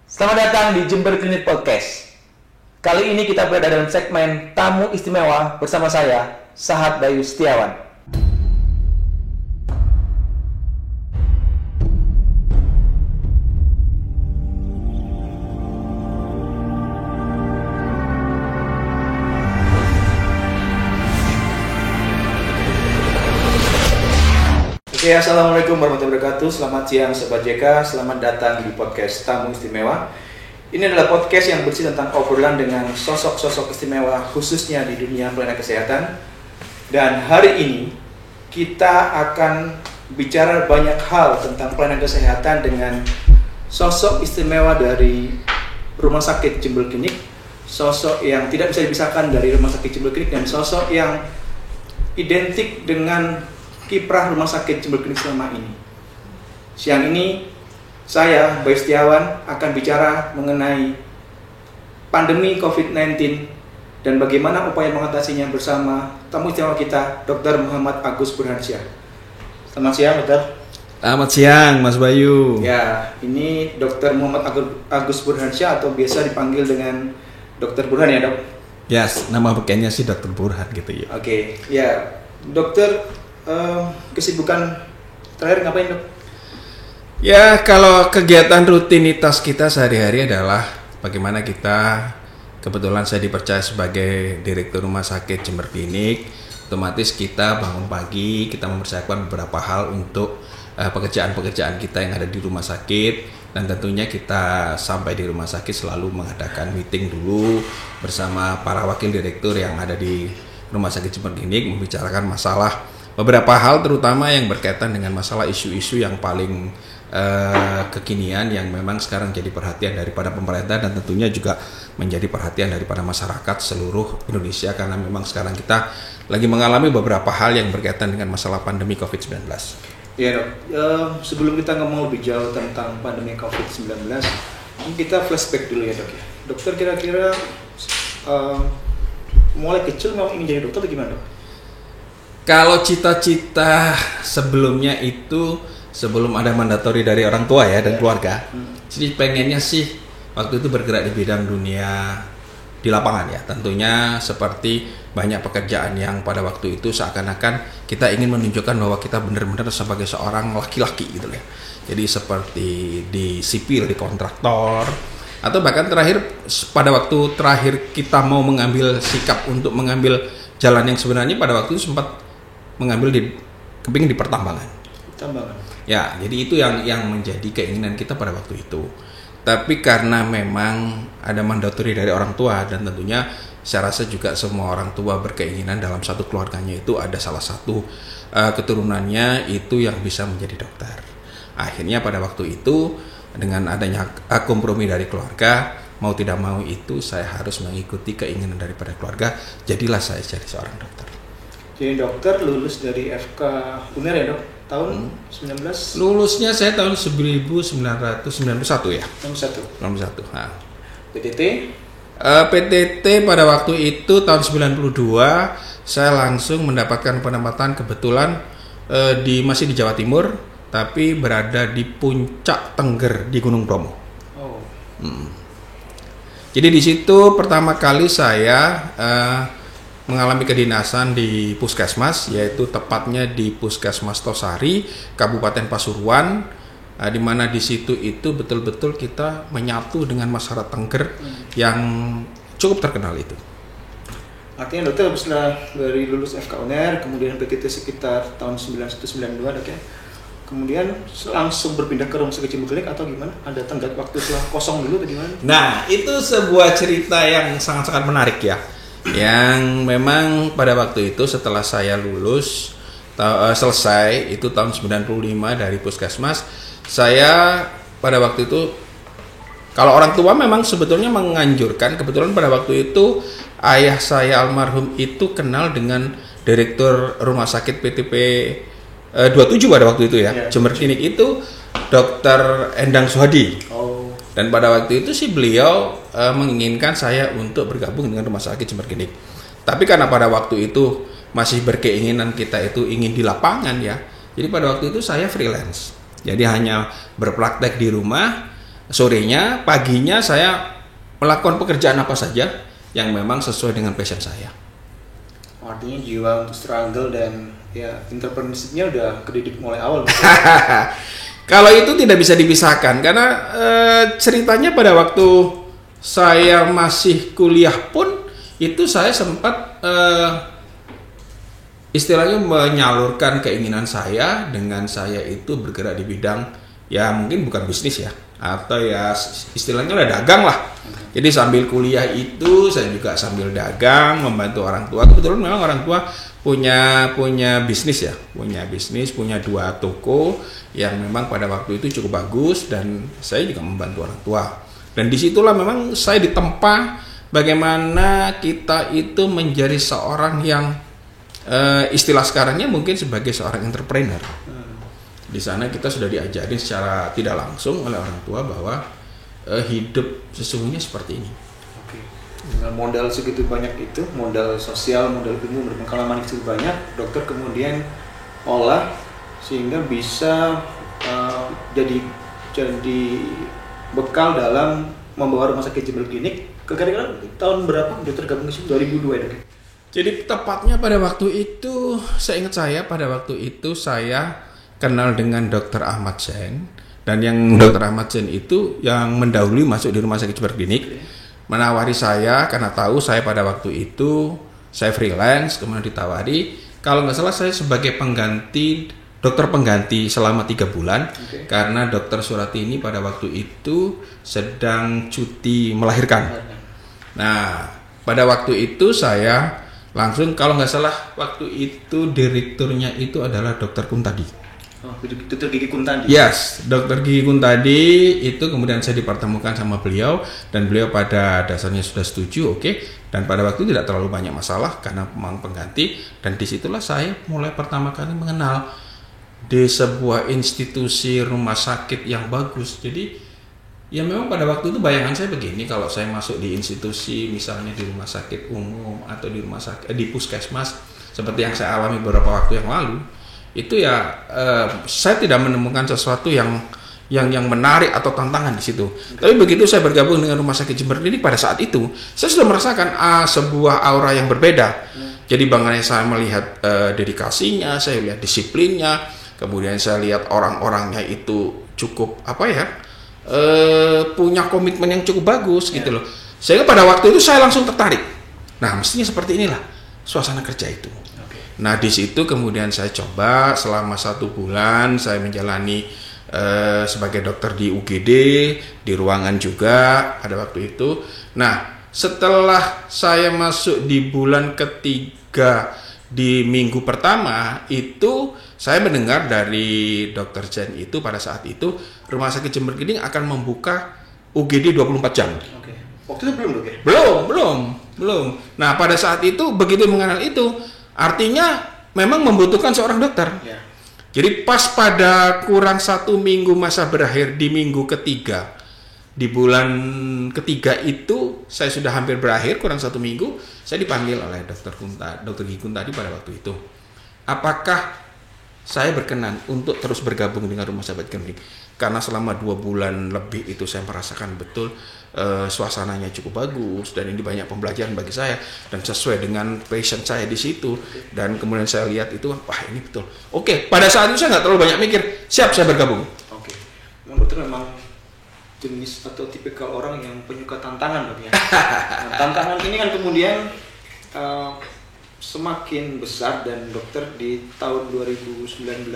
Selamat datang di Jember Clinic Podcast. Kali ini kita berada dalam segmen Tamu Istimewa bersama saya, Sahat Bayu Setiawan. Oke, assalamualaikum warahmatullahi wabarakatuh. Selamat siang Sobat JK, selamat datang di podcast Tamu Istimewa. Ini adalah podcast yang bersih tentang obrolan dengan sosok-sosok istimewa khususnya di dunia pelayanan kesehatan. Dan hari ini kita akan bicara banyak hal tentang pelayanan kesehatan dengan sosok istimewa dari Rumah Sakit Jember Clinic, sosok yang tidak bisa dipisahkan dari Rumah Sakit Jember Clinic, dan sosok yang identik dengan kiprah Rumah Sakit Jember Clinic selama ini. Siang ini saya, Bayu Setiawan, akan bicara mengenai pandemi COVID-19 dan bagaimana upaya mengatasinya bersama tamu istimewa kita, Dr. Muhammad Agus Burhansyah. Selamat siang, Dokter. Selamat siang, Mas Bayu. Ya, ini Dr. Muhammad Agus Burhansyah atau biasa dipanggil dengan Dr. Burhan ya, Dok? Ya, nama bekennya sih Dr. Burhan gitu ya. Oke, ya, Dokter. Kesibukan terakhir ngapain, Dok? Ya, kalau kegiatan rutinitas kita sehari-hari adalah bagaimana kita, kebetulan saya dipercaya sebagai Direktur Rumah Sakit Jember Clinic, otomatis kita bangun pagi, kita mempersiapkan beberapa hal untuk pekerjaan-pekerjaan kita yang ada di rumah sakit, dan tentunya kita sampai di rumah sakit selalu mengadakan meeting dulu bersama para wakil direktur yang ada di Rumah Sakit Jember Clinic, membicarakan masalah beberapa hal terutama yang berkaitan dengan masalah isu-isu yang paling kekinian yang memang sekarang jadi perhatian daripada pemerintah dan tentunya juga menjadi perhatian daripada masyarakat seluruh Indonesia, karena memang sekarang kita lagi mengalami beberapa hal yang berkaitan dengan masalah pandemi COVID-19. Iya, Dok. Sebelum kita ngomong lebih jauh tentang pandemi COVID-19, kita flashback dulu ya, Dok. Dokter kira-kira mulai kecil memang ingin jadi dokter atau gimana, Dok? Kalau cita-cita sebelumnya itu sebelum ada mandatori dari orang tua ya dan keluarga, jadi pengennya sih waktu itu bergerak di bidang dunia di lapangan ya. Tentunya seperti banyak pekerjaan yang pada waktu itu seakan-akan kita ingin menunjukkan bahwa kita benar-benar sebagai seorang laki-laki gitu ya. Jadi seperti di sipil, di kontraktor, atau bahkan terakhir pada waktu terakhir kita mau mengambil sikap untuk mengambil jalan yang sebenarnya pada waktu itu sempat mengambil kepingin di pertambangan. Ya, jadi itu yang menjadi keinginan kita pada waktu itu. Tapi karena memang ada mandatori dari orang tua, dan tentunya saya rasa juga semua orang tua berkeinginan dalam satu keluarganya itu ada salah satu keturunannya itu yang bisa menjadi dokter. Akhirnya pada waktu itu dengan adanya kompromi dari keluarga, mau tidak mau itu saya harus mengikuti keinginan daripada keluarga, jadilah saya jadi seorang dokter. Jadi dokter lulus dari FK UNER ya, Dok? Tahun 19? Lulusnya saya tahun 1991 ya. 91. Nah. PTT? PTT pada waktu itu tahun 92 saya langsung mendapatkan penempatan kebetulan masih di Jawa Timur, tapi berada di Puncak Tengger di Gunung Bromo. Oh. Jadi di situ pertama kali saya mengalami kedinasan di puskesmas, yaitu tepatnya di Puskesmas Tosari, Kabupaten Pasuruan, di mana di situ itu betul-betul kita menyatu dengan masyarakat Tengger yang cukup terkenal itu. Artinya dokter setelah dari lulus FK UNER, kemudian PTT sekitar tahun 91-92, Dok ya. Kemudian langsung berpindah ke Rumah Sakit Jember Clinic atau gimana? Ada tenggat waktu setelah kosong dulu atau gimana? Nah, itu sebuah cerita yang sangat-sangat menarik ya. Yang memang pada waktu itu setelah saya lulus selesai itu tahun 95 dari puskesmas, saya pada waktu itu, kalau orang tua memang sebetulnya menganjurkan, kebetulan pada waktu itu ayah saya almarhum itu kenal dengan Direktur Rumah Sakit PTP 27 pada waktu itu ya, Jember Clinic itu Dr. Endang Suhadi. Dan pada waktu itu sih beliau menginginkan saya untuk bergabung dengan Rumah Sakit Jember Clinic. Tapi karena pada waktu itu masih berkeinginan kita itu ingin di lapangan ya, jadi pada waktu itu saya freelance. Jadi hanya berpraktek di rumah, sorenya, paginya saya melakukan pekerjaan apa saja yang memang sesuai dengan passion saya. Artinya jiwa untuk struggle dan ya entrepreneurship-nya udah kedidik mulai awal. Kalau itu tidak bisa dipisahkan karena ceritanya pada waktu saya masih kuliah pun itu saya sempat istilahnya menyalurkan keinginan saya dengan saya itu bergerak di bidang ya mungkin bukan bisnis ya atau ya istilahnya udah dagang lah. Jadi sambil kuliah itu saya juga sambil dagang, membantu orang tua. Kebetulan memang orang tua punya bisnis ya, punya 2 toko yang memang pada waktu itu cukup bagus dan saya juga membantu orang tua. Dan disitulah memang saya ditempa bagaimana kita itu menjadi seorang yang istilah sekarangnya mungkin sebagai seorang entrepreneur. Di sana kita sudah diajarin secara tidak langsung oleh orang tua bahwa hidup sesungguhnya seperti ini. Oke. Dengan modal segitu banyak itu, modal sosial, modal ilmu, berpengalaman segitu banyak, dokter kemudian olah sehingga bisa jadi bekal dalam membawa rumah sakit Jember Klinik. Kira-kira tahun berapa dokter gabung ke sini? 2002 ya dok? Jadi tepatnya pada waktu itu, saya kenal dengan Dr. Ahmad Zain. Dan yang Dr. Ahmad Zain itu yang mendahului masuk di rumah sakit Jember Klinik, menawari saya karena tahu saya pada waktu itu saya freelance, kemudian ditawari kalau nggak salah saya sebagai dokter pengganti selama 3 bulan karena Dokter Suratini pada waktu itu sedang cuti melahirkan. Nah pada waktu itu saya langsung kalau nggak salah waktu itu direkturnya itu adalah Dokter Kuntadi. Oh, Dokter Gigi Kuntadi. Yes, Dokter Gigi Kuntadi itu kemudian saya dipertemukan sama beliau dan beliau pada dasarnya sudah setuju, oke. Dan pada waktu itu tidak terlalu banyak masalah karena memang pengganti dan disitulah saya mulai pertama kali mengenal di sebuah institusi rumah sakit yang bagus. Jadi ya memang pada waktu itu bayangan saya begini, kalau saya masuk di institusi misalnya di rumah sakit umum atau di rumah sakit di puskesmas seperti yang saya alami beberapa waktu yang lalu. Itu ya saya tidak menemukan sesuatu yang menarik atau tantangan di situ. Tapi begitu saya bergabung dengan rumah sakit Jember Klinik pada saat itu, saya sudah merasakan sebuah aura yang berbeda. Jadi bagaimana saya melihat dedikasinya, saya lihat disiplinnya, kemudian saya lihat orang-orangnya itu cukup punya komitmen yang cukup bagus gitu loh. Sehingga pada waktu itu saya langsung tertarik. Nah mestinya seperti inilah suasana kerja itu. Nah di situ kemudian saya coba selama 1 bulan saya menjalani sebagai dokter di UGD, di ruangan juga pada waktu itu. Nah setelah saya masuk di bulan ketiga di minggu pertama itu saya mendengar dari Dokter Zain itu pada saat itu rumah sakit Jember Klinik akan membuka UGD 24 jam. Oke. Waktu itu belum dok ya? Belum. Nah pada saat itu begitu mengenal itu artinya memang membutuhkan seorang dokter. Ya. Jadi pas pada kurang 1 minggu masa berakhir di minggu ketiga, di bulan ketiga itu saya sudah hampir berakhir kurang 1 minggu, saya dipanggil oleh Dokter Gigi Kuntadi pada waktu itu. Apakah saya berkenan untuk terus bergabung dengan rumah sakit Klinik? Karena selama 2 bulan lebih itu saya merasakan betul suasananya cukup bagus dan ini banyak pembelajaran bagi saya dan sesuai dengan passion saya di situ. Dan kemudian saya lihat itu, wah ini betul. Oke, pada saat itu saya nggak terlalu banyak mikir, siap saya bergabung. Oke, dokter memang jenis atau tipikal orang yang penyuka tantangan dok ya. Nah, tantangan ini kan kemudian semakin besar dan dokter di tahun 2019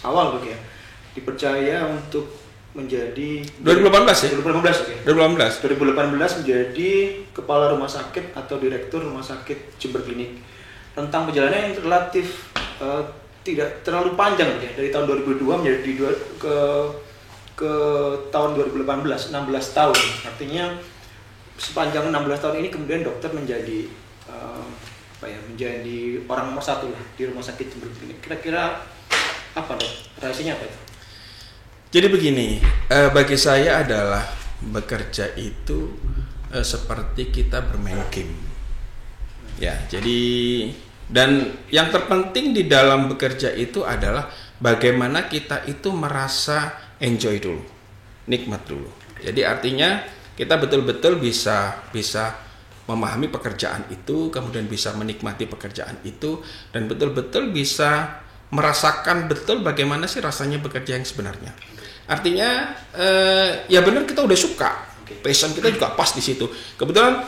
awal dok ya dipercaya untuk menjadi 2018 ya? 2018 oke. 2018 menjadi kepala rumah sakit atau direktur rumah sakit Jember Klinik. Tentang perjalanan yang relatif tidak terlalu panjang ya, dari tahun 2002 menjadi ke tahun 2018, 16 tahun. Artinya sepanjang 16 tahun ini kemudian dokter menjadi menjadi orang nomor 1 lah di rumah sakit Jember Klinik. Kira-kira apa dok? Rahasianya apa itu? Jadi begini, bagi saya adalah bekerja itu seperti kita bermain game. Ya, jadi dan yang terpenting di dalam bekerja itu adalah bagaimana kita itu merasa enjoy dulu, nikmat dulu. Jadi artinya kita betul-betul bisa memahami pekerjaan itu, kemudian bisa menikmati pekerjaan itu, dan betul-betul bisa merasakan betul bagaimana sih rasanya bekerja yang sebenarnya. Artinya ya benar kita udah suka, passion kita juga pas di situ. Kebetulan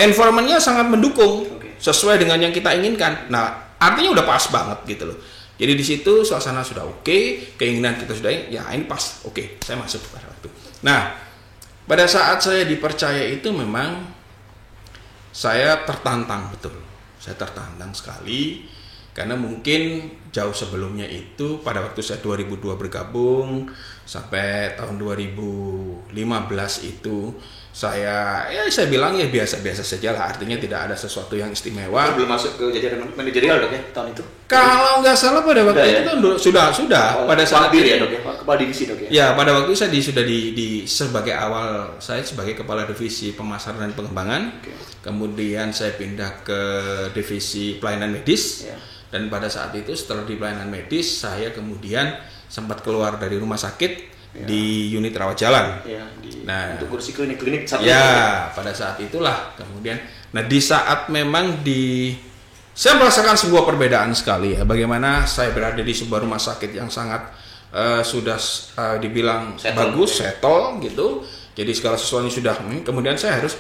environment-nya sangat mendukung sesuai dengan yang kita inginkan. Nah, artinya udah pas banget gitu loh. Jadi di situ suasana sudah oke, keinginan kita sudah, ya ini pas, oke, saya masuk pada waktu. Nah, pada saat saya dipercaya itu memang saya tertantang betul. Saya tertantang sekali karena mungkin jauh sebelumnya itu pada waktu saya 2002 bergabung sampai tahun 2015 itu saya bilang ya biasa-biasa saja lah, artinya tidak ada sesuatu yang istimewa. Belum masuk ke jajaran manajerial dok ya tahun itu? Kalau nggak salah pada waktu itu sudah pada saat itu ya dok ya, kepala divisi dok ya? Ya pada waktu itu saya sudah sebagai awal saya sebagai kepala divisi pemasaran dan pengembangan, kemudian saya pindah ke divisi pelayanan medis, dan pada saat itu setelah di pelayanan medis saya kemudian sempat keluar dari rumah sakit di unit rawat jalan. Untuk kursi klinik pada saat itulah kemudian. Nah di saat memang saya merasakan sebuah perbedaan sekali ya. Bagaimana saya berada di sebuah rumah sakit yang sangat sudah dibilang bagus, settle gitu. Jadi segala sesuatunya sudah. Kemudian saya harus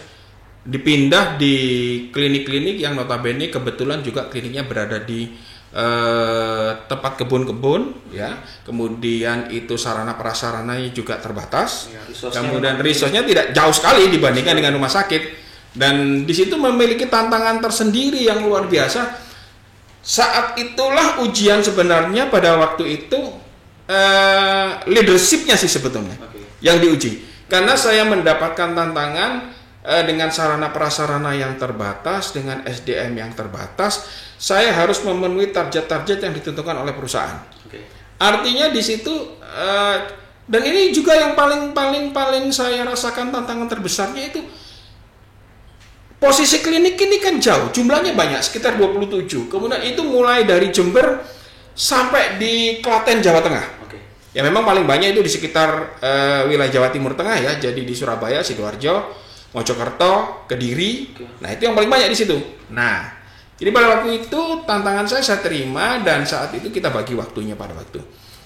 dipindah di klinik-klinik yang notabene kebetulan juga kliniknya berada di tempat kebun-kebun ya, kemudian itu sarana prasarananya juga terbatas, kemudian resource-nya tidak jauh sekali dibandingkan dengan rumah sakit, dan di situ memiliki tantangan tersendiri yang luar biasa. Saat itulah ujian sebenarnya pada waktu itu leadership-nya sih sebetulnya yang diuji, karena saya mendapatkan tantangan dengan sarana prasarana yang terbatas, dengan SDM yang terbatas. Saya harus memenuhi target-target yang ditentukan oleh perusahaan. Artinya di situ dan ini juga yang paling saya rasakan tantangan terbesarnya itu posisi klinik ini kan jauh, jumlahnya banyak, sekitar 27. Kemudian itu mulai dari Jember sampai di Klaten, Jawa Tengah. Ya memang paling banyak itu di sekitar wilayah Jawa Timur Tengah ya, jadi di Surabaya, Sidoarjo, Mojokerto, Kediri. Nah, itu yang paling banyak di situ. Nah, jadi pada waktu itu tantangan saya terima, dan saat itu kita bagi waktunya pada waktu.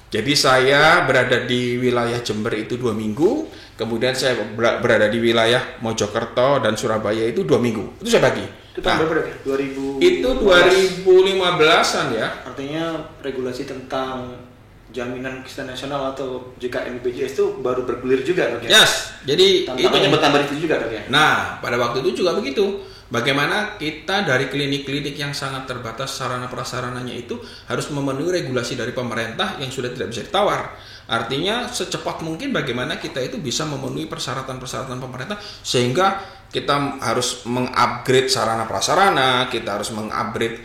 Jadi saya berada di wilayah Jember itu 2 minggu, kemudian saya berada di wilayah Mojokerto dan Surabaya itu 2 minggu. Itu saya bagi. Itu tahun berapa ya? 2000? Itu 2015-an ya. Artinya regulasi tentang jaminan kesehatan nasional atau JKN BPJS itu baru bergulir juga dok ya? Yes, jadi tantangannya bertambah itu juga dok ya? Nah, pada waktu itu juga begitu. Bagaimana kita dari klinik-klinik yang sangat terbatas sarana prasarananya itu harus memenuhi regulasi dari pemerintah yang sudah tidak bisa ditawar. Artinya secepat mungkin bagaimana kita itu bisa memenuhi persyaratan-persyaratan pemerintah, sehingga kita harus mengupgrade sarana prasarana, kita harus mengupgrade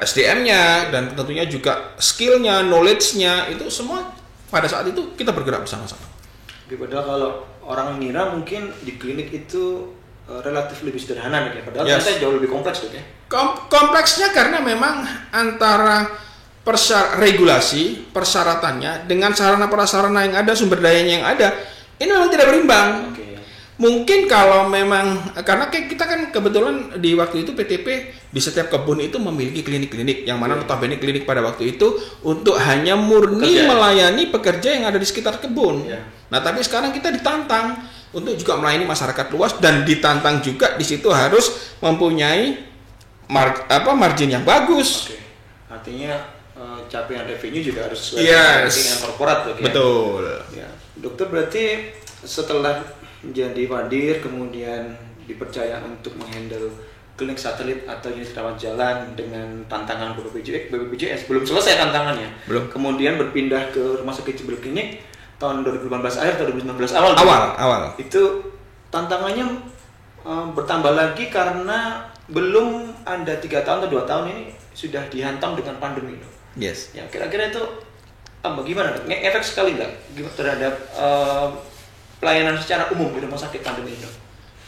SDM-nya, dan tentunya juga skill-nya, knowledge-nya, itu semua pada saat itu kita bergerak bersama-sama. Padahal kalau orang mengira mungkin di klinik itu relatif lebih sederhana ya, padahal ternyata jauh lebih kompleks tuh ya. Kompleksnya karena memang antara regulasi, persyaratannya dengan sarana prasarana yang ada, sumber dayanya yang ada, ini memang tidak berimbang. Mungkin kalau memang karena kita kan kebetulan di waktu itu PTP di setiap kebun itu memiliki klinik-klinik yang mana notabene klinik pada waktu itu untuk hanya murni melayani pekerja yang ada di sekitar kebun. Nah, tapi sekarang kita ditantang untuk juga melayani masyarakat luas, dan ditantang juga di situ harus mempunyai margin yang bagus. Artinya capaian revenue juga harus sesuai dengan korporat ya. Betul. Ya. Dokter berarti setelah menjadi wadir kemudian dipercaya untuk menghandle klinik satelit atau unit rawat jalan dengan tantangan BPJS belum selesai tantangannya. Belum. Kemudian berpindah ke rumah sakit Jember Klinik tahun 2018 akhir atau 2019 awal. Itu tantangannya bertambah lagi karena belum ada 3 tahun atau 2 tahun ini sudah dihantam dengan pandemi. Yes. Ya, kira-kira itu bagaimana? Efek sekali nggak terhadap pelayanan secara umum di rumah sakit pandemi itu?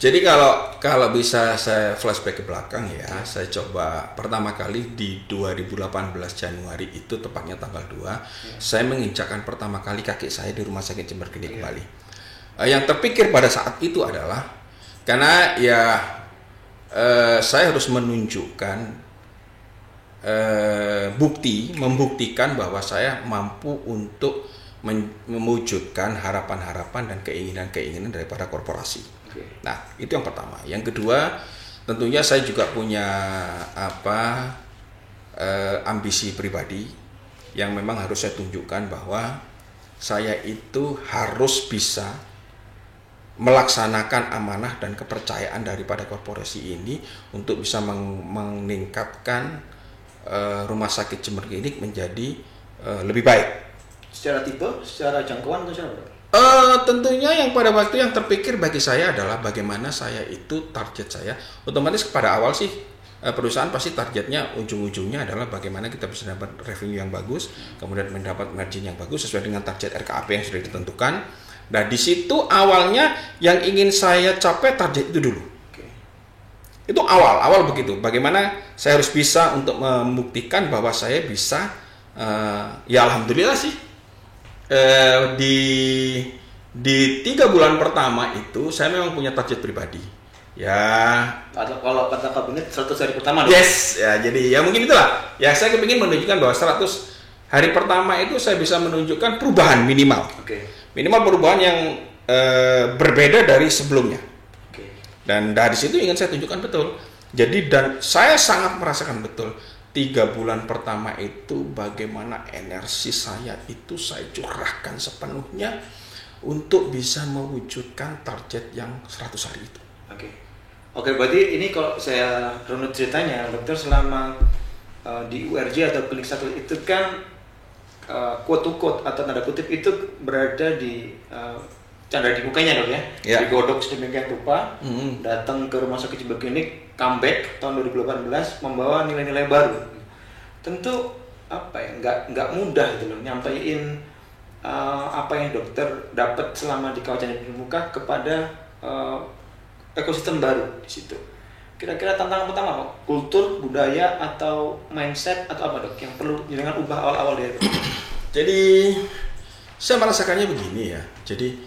Jadi kalau bisa saya flashback ke belakang ya, saya coba pertama kali di 2018 Januari itu tepatnya tanggal 2, saya menginjakkan pertama kali kaki saya di rumah sakit Jember Klinik kembali. Yang terpikir pada saat itu adalah karena ya saya harus menunjukkan membuktikan bahwa saya mampu untuk mewujudkan harapan-harapan dan keinginan-keinginan daripada korporasi. Nah, itu yang pertama. Yang kedua, tentunya saya juga punya ambisi pribadi yang memang harus saya tunjukkan bahwa saya itu harus bisa melaksanakan amanah dan kepercayaan daripada korporasi ini untuk bisa meningkatkan rumah sakit Jember Klinik menjadi lebih baik. Secara tipe, secara jangkauan atau secara berapa? Tentunya yang pada waktu yang terpikir bagi saya adalah bagaimana saya itu target saya. Otomatis pada awal sih perusahaan pasti targetnya ujung-ujungnya adalah bagaimana kita bisa dapat revenue yang bagus, kemudian mendapat margin yang bagus sesuai dengan target RKAP yang sudah ditentukan. Nah, di situ awalnya yang ingin saya capai target itu dulu. Itu awal begitu. Bagaimana saya harus bisa untuk membuktikan bahwa saya bisa, ya alhamdulillah sih. Di 3 bulan pertama itu saya memang punya target pribadi. Ya. Kalau kata kabinet 100 hari pertama. Yes, ya jadi ya mungkin itulah. Ya saya kepingin menunjukkan bahwa 100 hari pertama itu saya bisa menunjukkan perubahan minimal. Minimal perubahan yang berbeda dari sebelumnya. Dan dari situ ingin saya tunjukkan betul. Jadi dan saya sangat merasakan betul 3 bulan pertama itu bagaimana energi saya itu saya curahkan sepenuhnya untuk bisa mewujudkan target yang 100 hari itu. Oke, berarti ini kalau saya runut ceritanya, dokter selama di URJ atau klinik satelit itu kan quote to quote atau tanda kutip itu berada di canda di mukanya dok ya, digodok sedemikian rupa, datang ke rumah sakit Jember Klinik, comeback tahun 2018 membawa nilai-nilai baru. Tentu nggak mudah gitu loh nyampaiin apa yang dokter dapat selama di kawasan di muka kepada ekosistem baru di situ. Kira-kira tantangan pertama apa? Kultur, budaya, atau mindset atau apa dok yang perlu jangan ubah awal-awal dari dok? Jadi saya merasakannya begini ya. Jadi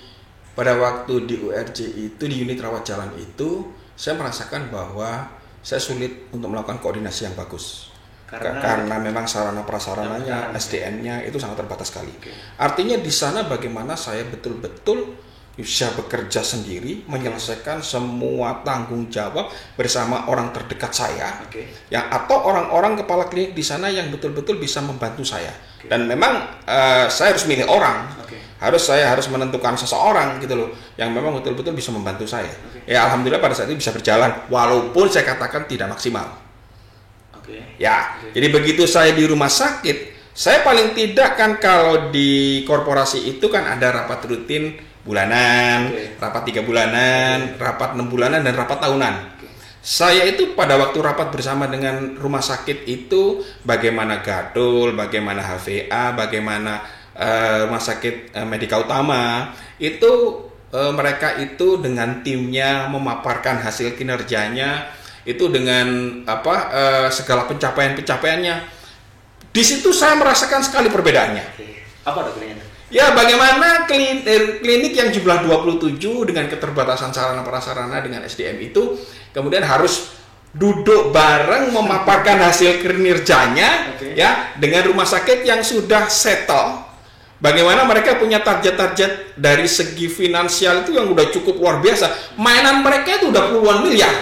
pada waktu di URJ itu, di unit rawat jalan itu, saya merasakan bahwa saya sulit untuk melakukan koordinasi yang bagus. Karena memang sarana prasarananya, SDM-nya itu sangat terbatas sekali. Artinya di sana bagaimana saya betul-betul bisa bekerja sendiri, menyelesaikan semua tanggung jawab bersama orang terdekat saya, atau orang-orang kepala klinik di sana yang betul-betul bisa membantu saya. Dan memang saya harus milih orang. Saya harus menentukan seseorang gitu loh yang memang betul-betul bisa membantu saya. Ya alhamdulillah pada saat itu bisa berjalan walaupun saya katakan tidak maksimal. Jadi begitu saya di rumah sakit, saya paling tidak kan kalau di korporasi itu kan ada rapat rutin bulanan, rapat 3 bulanan, rapat 6 bulanan dan rapat tahunan. Saya itu pada waktu rapat bersama dengan rumah sakit itu bagaimana Gadul, bagaimana HVA, bagaimana rumah sakit Medika Utama itu mereka itu dengan timnya memaparkan hasil kinerjanya itu dengan segala pencapaiannya. Di situ saya merasakan sekali perbedaannya. Apa dokternya? Ya bagaimana klinik yang jumlah 27 dengan keterbatasan sarana prasarana dengan SDM itu kemudian harus duduk bareng memaparkan hasil kinerjanya ya dengan rumah sakit yang sudah settle. Bagaimana mereka punya target-target dari segi finansial itu yang udah cukup luar biasa. Mainan mereka itu udah puluhan miliar.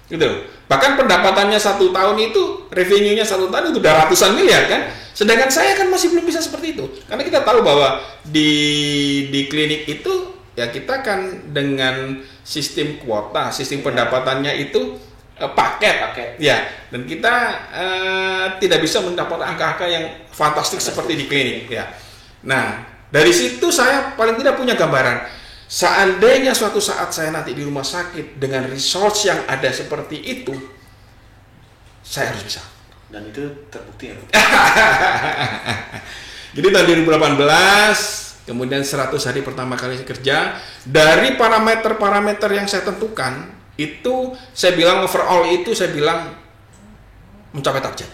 Gitu. Bahkan pendapatannya 1 tahun itu, revenue-nya 1 tahun itu udah ratusan miliar kan. Sedangkan saya kan masih belum bisa seperti itu. Karena kita tahu bahwa di klinik itu ya kita kan dengan sistem kuota, sistem pendapatannya itu paket. Ya, dan kita tidak bisa mendapat angka-angka yang fantastik seperti di klinik ya. Nah, dari situ saya paling tidak punya gambaran. Seandainya suatu saat saya nanti di rumah sakit dengan resource yang ada seperti itu, saya harus bisa. Dan itu terbukti ya? Jadi tahun 2018, kemudian 100 hari pertama kali kerja, dari parameter-parameter yang saya tentukan, itu saya bilang overall itu saya bilang mencapai target.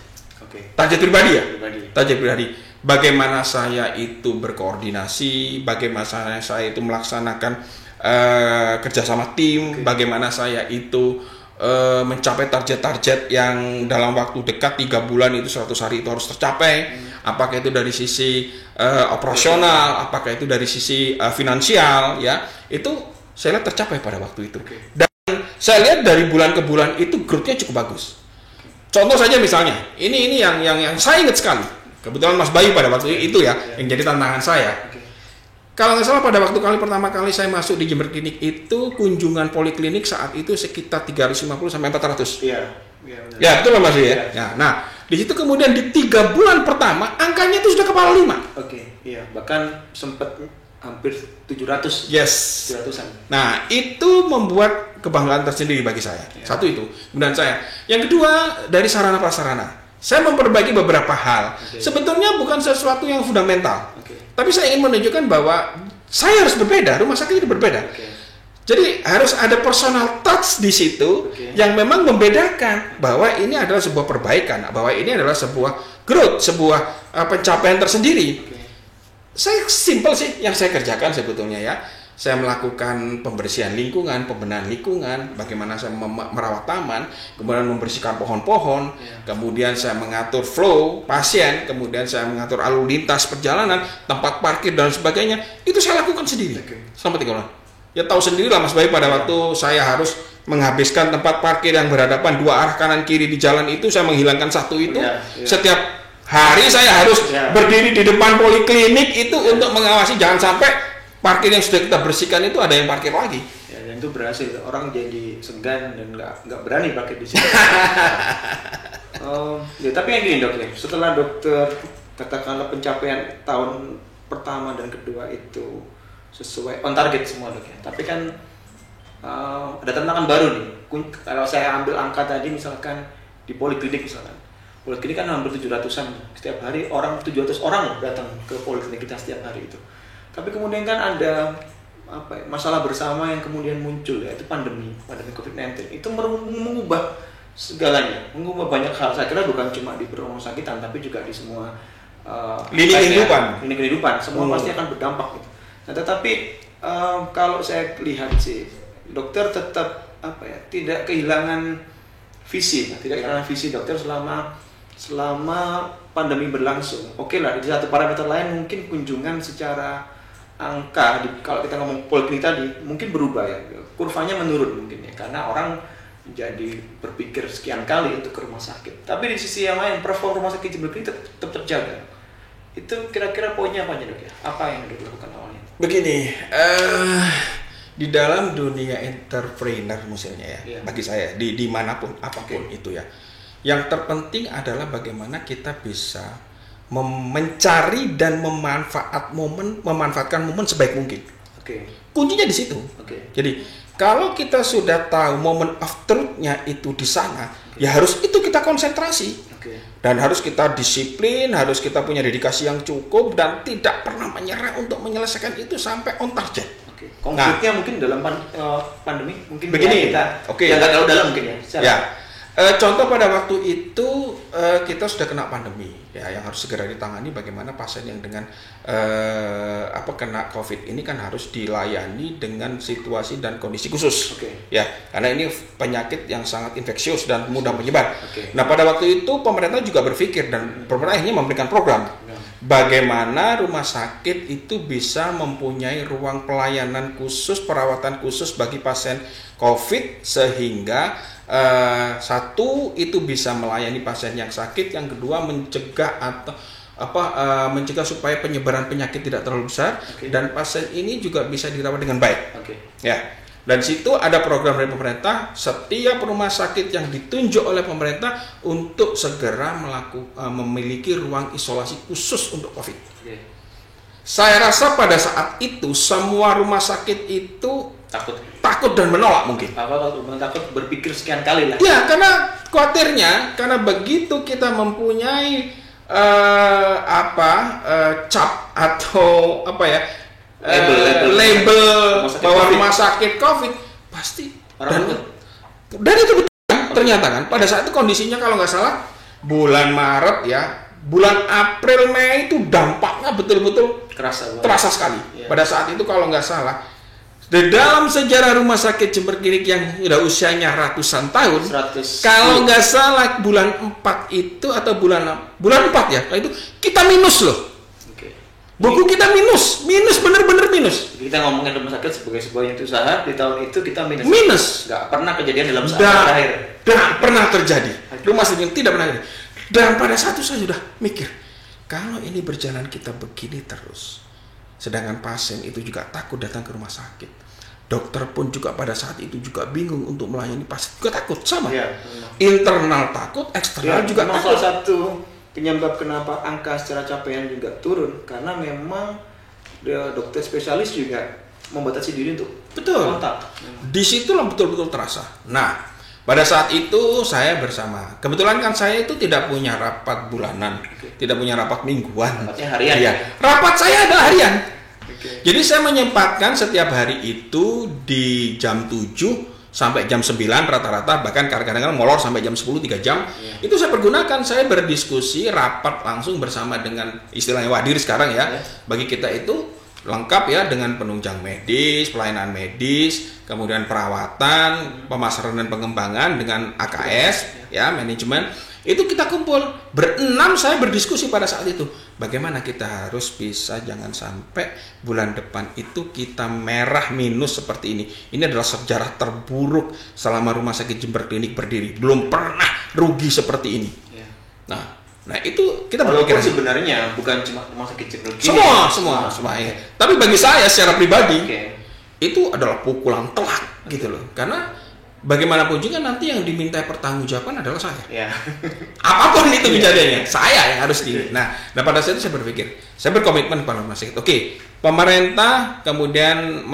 Target pribadi ya? Target pribadi. Bagaimana saya itu berkoordinasi, bagaimana saya itu melaksanakan kerja sama tim, bagaimana saya itu mencapai target-target yang dalam waktu dekat 3 bulan itu 100 hari itu harus tercapai. Apakah itu dari sisi operasional, apakah itu dari sisi finansial, ya itu saya lihat tercapai pada waktu itu. Dan saya lihat dari bulan ke bulan itu growth-nya cukup bagus. Contoh saja misalnya, ini yang saya ingat sekali. Kebetulan Mas Bayu pada waktu itu ya, yang jadi tantangan saya. Kalau nggak salah pada waktu pertama kali saya masuk di Jember Klinik itu kunjungan poliklinik saat itu sekitar 350 sampai 400. Iya. Ya betul Mas ya. Ya. Nah di situ kemudian di 3 bulan pertama angkanya itu sudah kepala 5. Oke. Iya. Bahkan sempat hampir 700. Yes. 700-an. Nah itu membuat kebanggaan tersendiri bagi saya. Satu itu. Kemudian yang kedua dari sarana prasarana. Saya memperbaiki beberapa hal. Sebetulnya bukan sesuatu yang fundamental. Tapi saya ingin menunjukkan bahwa saya harus berbeda, rumah sakit itu berbeda. Jadi harus ada personal touch di situ yang memang membedakan bahwa ini adalah sebuah perbaikan, bahwa ini adalah sebuah growth, sebuah pencapaian tersendiri. Saya simple sih yang saya kerjakan sebetulnya ya. Saya melakukan pembersihan lingkungan, pembenahan lingkungan, bagaimana saya merawat taman, kemudian membersihkan pohon-pohon, kemudian saya mengatur flow pasien, kemudian saya mengatur alur lintas perjalanan, tempat parkir dan sebagainya. Itu saya lakukan sendiri selama 3 bulan. Ya tahu sendirilah Mas Bayu pada waktu saya harus menghabiskan tempat parkir yang berhadapan 2 arah kanan kiri di jalan itu, saya menghilangkan satu itu. Setiap hari saya harus berdiri di depan poliklinik itu untuk mengawasi jangan sampai parkir yang sudah kita bersihkan itu ada yang parkir lagi. Ya, dan itu berhasil. Orang jadi segan dan nggak berani parkir di sini. Ya, tapi yang gini dok ya, setelah dokter katakanlah pencapaian tahun pertama dan kedua itu sesuai on target semua dok ya. Tapi kan ada tantangan baru nih. Kalau saya ambil angka tadi misalkan di poliklinik misalkan. Poliklinik kan hampir 700-an. Setiap hari 700 orang datang ke poliklinik kita setiap hari itu. Tapi kemudian kan ada masalah bersama yang kemudian muncul yaitu pandemi COVID-19. Itu mengubah segalanya, mengubah banyak hal. Saya kira bukan cuma di rumah sakitan tapi juga di semua lini kehidupan. Semua pasti akan berdampak gitu. Nah, tetapi kalau saya lihat sih dokter tetap tidak kehilangan visi dokter selama pandemi berlangsung. Oke lah, di satu parameter lain mungkin kunjungan secara angka kalau kita ngomong poliklinik tadi mungkin berubah ya, kurvanya menurun mungkin ya karena orang jadi berpikir sekian kali untuk ke rumah sakit. Tapi di sisi yang lain performa rumah sakit Jember Klinik tetap terjaga. Itu kira-kira poinnya apa aja dok ya? Apa yang dilakukan awalnya? Begini, di dalam dunia entrepreneur misalnya ya, bagi saya di manapun apapun itu ya, yang terpenting adalah bagaimana kita bisa mencari dan memanfaatkan momen sebaik mungkin. Kuncinya di situ. Jadi kalau kita sudah tahu momen of truth-nya itu di sana, ya harus itu kita konsentrasi. Dan harus kita disiplin, harus kita punya dedikasi yang cukup dan tidak pernah menyerah untuk menyelesaikan itu sampai on target. Konfliknya mungkin dalam pandemi mungkin begini. Yang nggak terlalu dalam mungkin ya. Contoh pada waktu itu kita sudah kena pandemi ya, yang harus segera ditangani bagaimana pasien yang dengan kena COVID ini kan harus dilayani dengan situasi dan kondisi khusus ya, karena ini penyakit yang sangat infeksius dan mudah menyebar. Nah pada waktu itu pemerintah juga berpikir dan pemerintah akhirnya memberikan program bagaimana rumah sakit itu bisa mempunyai ruang pelayanan khusus, perawatan khusus bagi pasien COVID sehingga satu itu bisa melayani pasien yang sakit, yang kedua mencegah mencegah supaya penyebaran penyakit tidak terlalu besar dan pasien ini juga bisa dirawat dengan baik. Ya. Dan situ ada program dari pemerintah, setiap rumah sakit yang ditunjuk oleh pemerintah untuk segera memiliki ruang isolasi khusus untuk COVID. Saya rasa pada saat itu semua rumah sakit itu takut dan menolak mungkin. Takut berpikir sekian kali lah. Ya, karena khawatirnya karena begitu kita mempunyai cap atau label bahwa rumah sakit COVID pasti dan itu betul ternyata kan pada saat itu kondisinya kalau nggak salah bulan Maret ya, bulan April Mei itu dampaknya betul-betul terasa sekali. Pada saat itu kalau nggak salah Di dalam sejarah rumah sakit Jember Klinik yang sudah usianya ratusan tahun, 100. kalau nggak salah bulan 4 itu atau bulan 4 ya, itu kita minus loh. Oke. Buku kita minus bener-bener minus. Kita ngomongin rumah sakit sebagai sebuah unit usaha, di tahun itu kita minus. Minus. Nggak pernah kejadian dalam saat terakhir. Dan pernah terjadi. Rumah sakit tidak pernah terjadi. Dan pada satu saya sudah mikir, kalau ini berjalan kita begini terus, sedangkan pasien itu juga takut datang ke rumah sakit. Dokter pun juga pada saat itu juga bingung untuk melayani pasien, juga takut sama. Ya, internal takut, eksternal ya, juga memang takut. salah satu penyebab kenapa angka secara capaian juga turun karena memang dokter spesialis juga membatasi diri untuk Betul. kontak. Disitulah betul-betul terasa. Nah, pada saat itu saya bersama. Kebetulan kan saya itu tidak punya rapat bulanan, tidak punya rapat mingguan. Rapatnya harian. Iya. Rapat saya adalah harian. Oke. Jadi saya menyempatkan setiap hari itu di jam 7 sampai jam 9 rata-rata, bahkan kadang-kadang molor sampai jam 10 3 jam. Iya. Itu saya pergunakan, saya berdiskusi rapat langsung bersama dengan istilahnya wadir sekarang ya. Iya. Bagi kita itu lengkap ya dengan penunjang medis, pelayanan medis, kemudian perawatan, pemasaran dan pengembangan dengan AKS ya, manajemen. Itu kita kumpul berenam, saya berdiskusi pada saat itu bagaimana kita harus bisa jangan sampai bulan depan itu kita merah minus seperti ini. Ini adalah sejarah terburuk selama rumah sakit Jember Klinik berdiri, belum pernah rugi seperti ini. Ya. Nah itu kita Walaupun berpikir sebenarnya bukan cuma rumah sakit Jember Klinik. semua ya. Tapi bagi saya secara pribadi Oke. itu adalah pukulan telak gitu loh, karena bagaimanapun juga nanti yang diminta pertanggungjawaban adalah saya. Ya. Apapun itu kejadiannya, saya yang harus di. Nah, pada saat itu saya berpikir, saya berkomitmen pada rumah sakit. Oke, pemerintah kemudian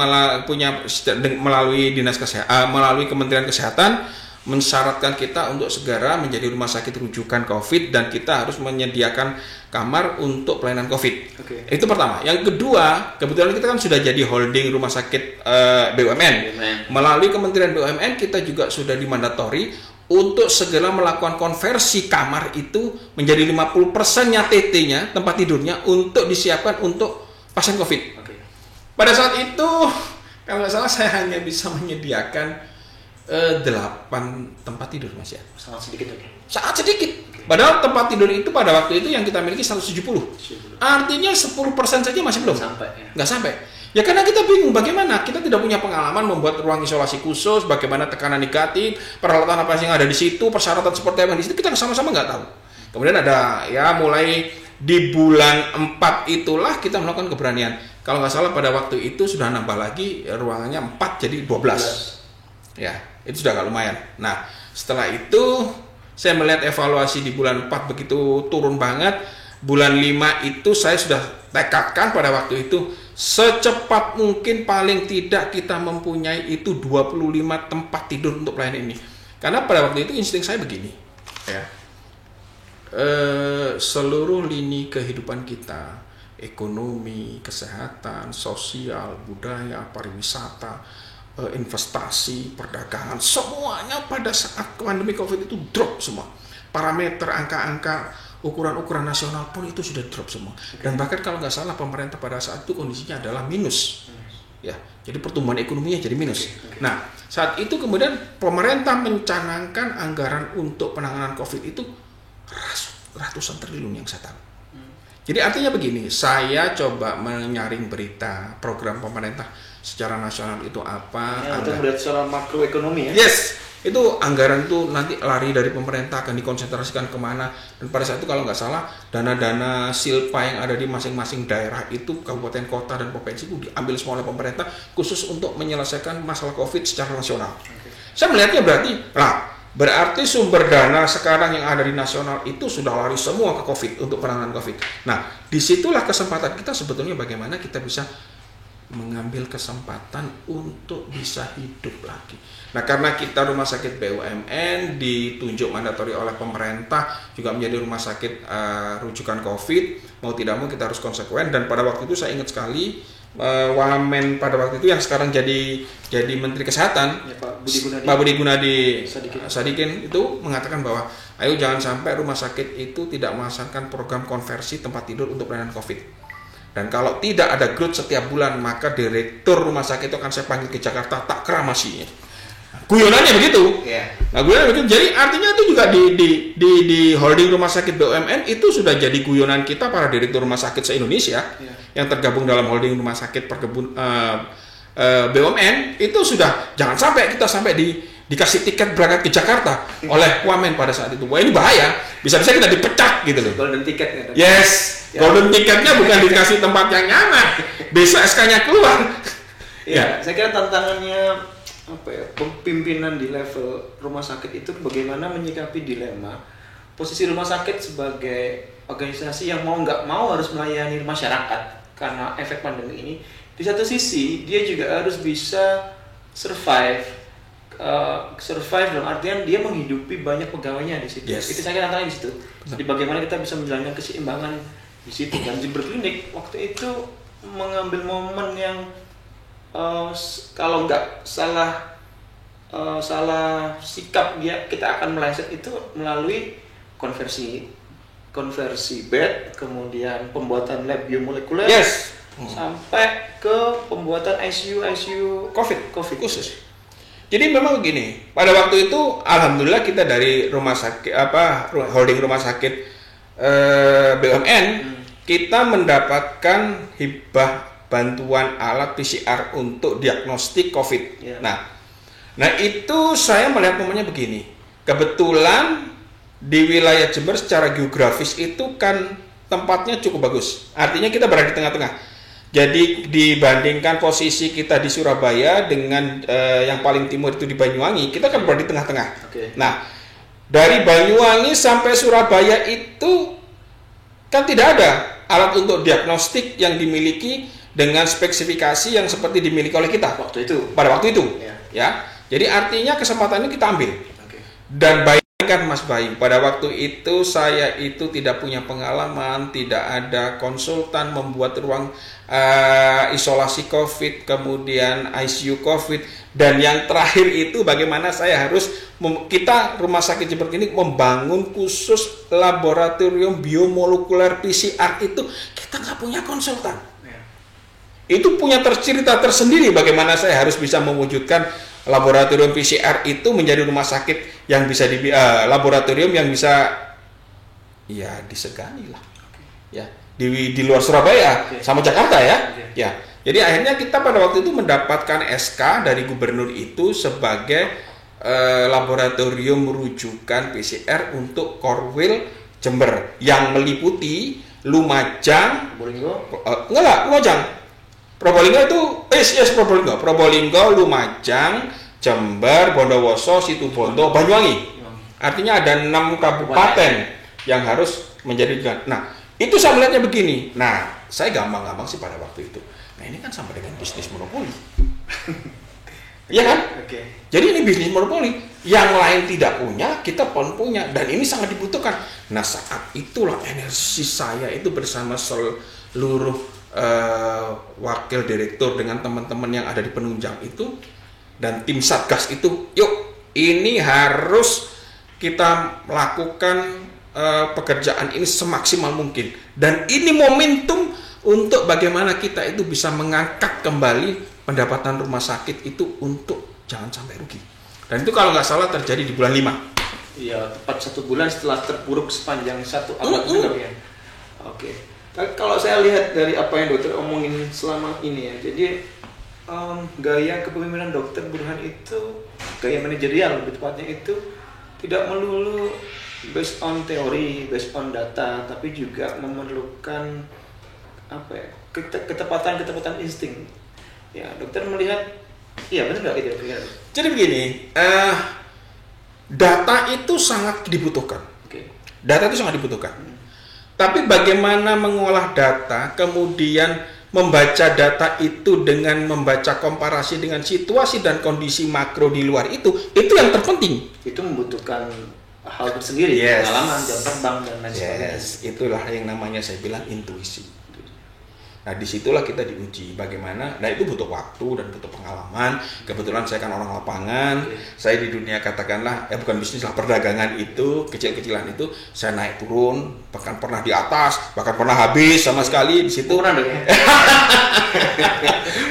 melalui dinas kesehatan, melalui Kementerian Kesehatan mensyaratkan kita untuk segera menjadi rumah sakit rujukan COVID dan kita harus menyediakan kamar untuk pelayanan COVID. Oke. Itu pertama. Yang kedua, kebetulan kita kan sudah jadi holding rumah sakit BUMN. Melalui Kementerian BUMN kita juga sudah dimandatori untuk segera melakukan konversi kamar itu menjadi 50%-nya TT-nya, tempat tidurnya untuk disiapkan untuk pasien COVID. Oke. Pada saat itu, kalau nggak salah saya hanya bisa menyediakan 8 tempat tidur Mas ya. Sangat sedikit oke. Sangat sedikit. Padahal tempat tidur itu pada waktu itu yang kita miliki 170. Artinya 10% saja masih belum. Sampai ya. Nggak sampai. Ya karena kita bingung bagaimana, kita tidak punya pengalaman membuat ruang isolasi khusus, bagaimana tekanan negatif, peralatan apa yang ada di situ, persyaratan seperti apa di situ, kita sama-sama nggak tahu. Kemudian ada ya mulai di bulan 4 itulah kita melakukan keberanian. Kalau nggak salah pada waktu itu sudah nambah lagi ruangannya 4 jadi 12. Ya, itu sudah agak lumayan. Nah, setelah itu saya melihat evaluasi di bulan 4 begitu turun banget. Bulan 5 itu saya sudah tekadkan pada waktu itu secepat mungkin paling tidak kita mempunyai itu 25 tempat tidur untuk pelayanan ini. Karena pada waktu itu insting saya begini, ya. Seluruh lini kehidupan kita, ekonomi, kesehatan, sosial, budaya, pariwisata, investasi, perdagangan, semuanya pada saat pandemi COVID itu drop semua. Parameter, angka-angka, ukuran-ukuran nasional pun itu sudah drop semua. Dan bahkan kalau nggak salah pemerintah pada saat itu kondisinya adalah minus. Ya, jadi pertumbuhan ekonominya jadi minus. Nah, saat itu kemudian pemerintah mencanangkan anggaran untuk penanganan COVID itu ratusan triliun yang saya tahu. Jadi artinya begini, saya coba menyaring berita program pemerintah secara nasional itu apa. Ya, untuk melihat secara makroekonomi ya. Yes, itu anggaran itu nanti lari dari pemerintah akan dikonsentrasikan kemana. Dan pada saat itu kalau nggak salah dana-dana silpa yang ada di masing-masing daerah itu kabupaten, kota dan provinsi itu diambil semua oleh pemerintah khusus untuk menyelesaikan masalah COVID secara nasional. Saya melihatnya berarti sumber dana sekarang yang ada di nasional itu sudah lari semua ke COVID untuk penanganan COVID. Nah, disitulah kesempatan kita sebetulnya bagaimana kita bisa mengambil kesempatan untuk bisa hidup lagi. Nah, karena kita rumah sakit BUMN ditunjuk mandatori oleh pemerintah juga menjadi rumah sakit rujukan COVID, mau tidak mau kita harus konsekuen. Dan pada waktu itu saya ingat sekali Wamen pada waktu itu yang sekarang jadi Menteri Kesehatan, ya, Pak Budi Gunadi Sadikin. Sadikin itu mengatakan bahwa ayo jangan sampai rumah sakit itu tidak melaksanakan program konversi tempat tidur untuk pelayanan COVID. Dan kalau tidak ada growth setiap bulan, maka direktur rumah sakit itu akan saya panggil ke Jakarta, tak keramasinya. Guyonannya begitu. Nah, guyonannya begitu. Jadi artinya itu juga di holding rumah sakit BUMN itu sudah jadi guyonan kita para direktur rumah sakit se-Indonesia yang tergabung dalam holding rumah sakit BUMN itu sudah jangan sampai kita dikasih tiket berangkat ke Jakarta oleh Wamen pada saat itu. Wah, ini bahaya. Bisa-bisa kita dipecat gitu loh. Golden ticket ya. Yes. Golden ticketnya bukan dikasih tempat yang nyaman. Besok SK-nya keluar. Ya, saya kira tantangannya pimpinan di level rumah sakit itu bagaimana menyikapi dilema posisi rumah sakit sebagai organisasi yang mau nggak mau harus melayani masyarakat karena efek pandemi ini. Di satu sisi dia juga harus bisa survive dalam artian dia menghidupi banyak pegawainya di situ. Itu saya kira tantangannya di situ. Jadi bagaimana kita bisa menjalankan keseimbangan di situ. Dan Jember Klinik waktu itu mengambil momen yang kalau nggak salah sikap kita akan meleset itu melalui konversi bed, kemudian pembuatan lab biomolekuler, sampai ke pembuatan ICU COVID khusus. Jadi memang begini, pada waktu itu alhamdulillah kita dari rumah sakit holding rumah sakit BUMN kita mendapatkan hibah bantuan alat PCR untuk diagnostik COVID. Nah itu saya melihat momennya begini. Kebetulan di wilayah Jember secara geografis itu kan tempatnya cukup bagus. Artinya kita berada di tengah-tengah. Jadi dibandingkan posisi kita di Surabaya dengan yang paling timur itu di Banyuwangi, kita kan berada di tengah-tengah. Nah dari Banyuwangi sampai Surabaya itu kan tidak ada alat untuk diagnostik yang dimiliki dengan spesifikasi yang seperti dimiliki oleh kita pada waktu itu. Ya. Jadi artinya kesempatan ini kita ambil. Dan bayangkan Mas Bayu, pada waktu itu saya itu tidak punya pengalaman, tidak ada konsultan membuat ruang isolasi COVID, kemudian ICU COVID, dan yang terakhir itu bagaimana saya harus kita rumah sakit Jember Klinik membangun khusus laboratorium biomolekuler PCR itu kita nggak punya konsultan. Itu punya cerita tersendiri bagaimana saya harus bisa mewujudkan laboratorium PCR itu menjadi rumah sakit yang bisa laboratorium yang bisa ya disegani lah. Ya, di luar Surabaya sama Jakarta ya. Ya. Jadi akhirnya kita pada waktu itu mendapatkan SK dari gubernur itu sebagai laboratorium rujukan PCR untuk Korwil Jember yang meliputi Lumajang, Lumajang. Probolinggo itu Probolinggo, Lumajang, Jember, Bondowoso, Situbondo, Banyuwangi. Artinya ada 6 kabupaten yang harus menjadi. Nah, itu saya melihatnya begini. Nah, saya gampang-gampang sih pada waktu itu. Nah, ini kan sama dengan bisnis monopoli. Iya kan? Jadi ini bisnis monopoli. Yang lain tidak punya, kita pun punya. Dan ini sangat dibutuhkan. Nah, saat itulah energi saya itu bersama seluruh wakil direktur dengan teman-teman yang ada di penunjang itu dan tim satgas itu, yuk ini harus kita melakukan pekerjaan ini semaksimal mungkin dan ini momentum untuk bagaimana kita itu bisa mengangkat kembali pendapatan rumah sakit itu untuk jangan sampai rugi. Dan itu kalau nggak salah terjadi di bulan 5. Iya, tepat 1 bulan setelah terpuruk sepanjang 1 abad ya. Kalau saya lihat dari apa yang dokter omongin selama ini ya, jadi gaya kepemimpinan dokter Burhan itu, gaya manajerial lebih tepatnya itu tidak melulu based on teori, based on data, tapi juga memerlukan ketepatan insting. Ya, dokter melihat, iya benar nggak gitu? Jadi begini, data itu sangat dibutuhkan. Data itu sangat dibutuhkan. Tapi bagaimana mengolah data, kemudian membaca data itu dengan membaca komparasi dengan situasi dan kondisi makro di luar itu yang terpenting. Itu membutuhkan hal tersendiri, pengalaman, jam terbang dan lain sebagainya. Itulah yang namanya saya bilang intuisi. Nah disitulah kita diuji bagaimana. Nah itu butuh waktu dan butuh pengalaman. Kebetulan saya kan orang lapangan. Saya di dunia katakanlah bukan bisnis lah, perdagangan itu kecil-kecilan itu saya naik turun, bahkan pernah di atas, bahkan pernah habis sama sekali di situ. Pernah dong ya?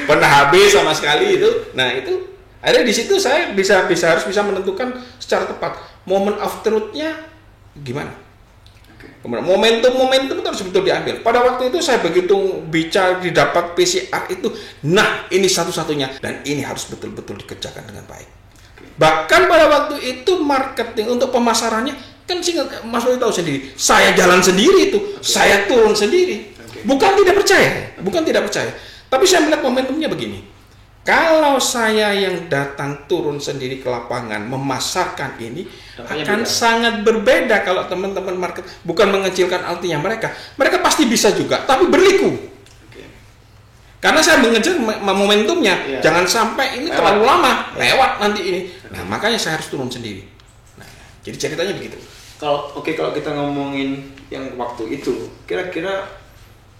Pernah habis sama sekali itu. Nah itu akhirnya di situ saya harus bisa menentukan secara tepat moment of truth-nya gimana. Kemudian momentum itu harus betul diambil. Pada waktu itu saya begitu bicara didapat PCR itu, nah ini satu-satunya dan ini harus betul-betul dikerjakan dengan baik. Bahkan pada waktu itu marketing untuk pemasarannya kan Mas Wali tahu sendiri, saya jalan sendiri itu, saya turun sendiri. Bukan tidak percaya, tapi saya melihat momentumnya begini. Kalau saya yang datang turun sendiri ke lapangan memasarkan ini akan sangat berbeda kalau teman-teman market, bukan mengecilkan artinya mereka pasti bisa juga, tapi berliku. Karena saya mengejar momentumnya, jangan sampai ini terlalu lama, lewat nanti ini. Nah makanya saya harus turun sendiri. Nah, jadi ceritanya begitu. Kalau kita ngomongin yang waktu itu, kira-kira